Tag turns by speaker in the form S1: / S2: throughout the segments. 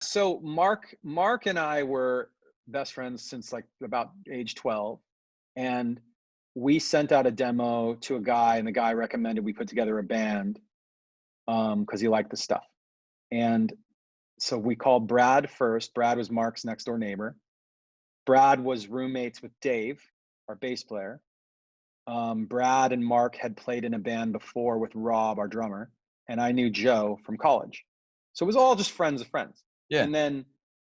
S1: So Mark and I were best friends since like about age 12, and we sent out a demo to a guy, and the guy recommended we put together a band because he liked the stuff. And so we called Brad first. Brad was Mark's next door neighbor. Brad was roommates with Dave, our bass player. Brad and Mark had played in a band before with Rob, our drummer, and I knew Joe from college. So it was all just friends of friends.
S2: Yeah.
S1: And then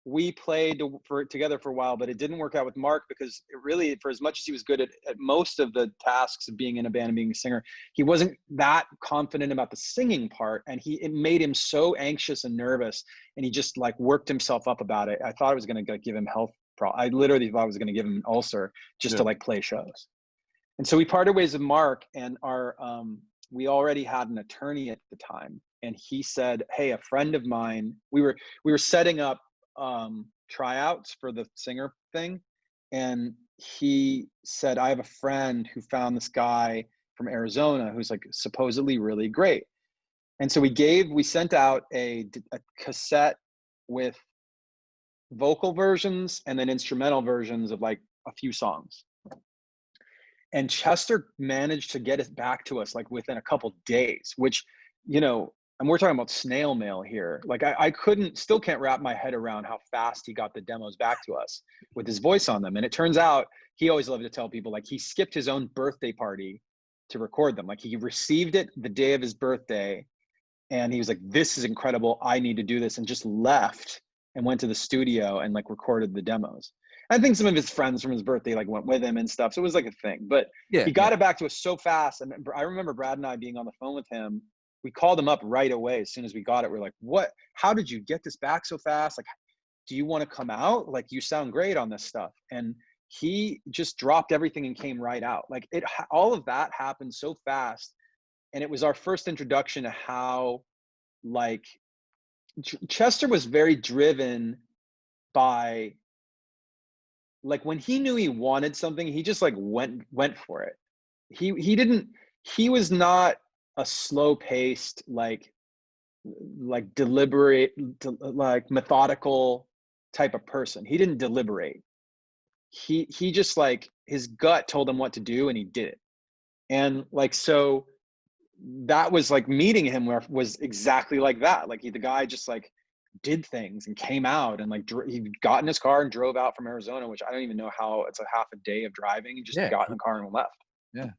S1: we played together for a while, but it didn't work out with Mark because it really, for as much as he was good at most of the tasks of being in a band and being a singer, he wasn't that confident about the singing part, and it made him so anxious and nervous, and he just like worked himself up about it. I thought it was going to give him health I literally thought I was going to give him an ulcer just to
S2: Yeah.
S1: like play shows. And so we parted ways with Mark, and we already had an attorney at the time, and he said, "Hey, a friend of mine, we were setting up tryouts for the singer thing, and he said, I have a friend who found this guy from Arizona who's like supposedly really great." And so we sent out a cassette with vocal versions and then instrumental versions of like a few songs. And Chester managed to get it back to us like within a couple days, which, and we're talking about snail mail here. Like I still can't wrap my head around how fast he got the demos back to us with his voice on them. And it turns out he always loved to tell people like he skipped his own birthday party to record them. Like he received it the day of his birthday, and he was like, "This is incredible. I need to do this," and just left and went to the studio and like recorded the demos. I think some of his friends from his birthday like went with him and stuff. So it was like a thing, but
S2: Yeah.
S1: he
S2: Yeah.
S1: got it back to us so fast. And I remember Brad and I being on the phone with him. We called him up right away as soon as we got it. We're like, "What? How did you get this back so fast? Like, do you want to come out? Like, you sound great on this stuff." And he just dropped everything and came right out. Like all of that happened so fast. And it was our first introduction to how like Chester was very driven by, like, when he knew he wanted something, he just like went for it. He didn't he was not a slow paced like deliberate like methodical type of person. He didn't deliberate. He just like his gut told him what to do and he did it. And like so that was like meeting him where was exactly like that. Like the guy just like did things and came out and like he got in his car and drove out from Arizona, which I don't even know how. It's a half a day of driving. He just
S2: Yeah.
S1: got in the car and left.
S2: Yeah.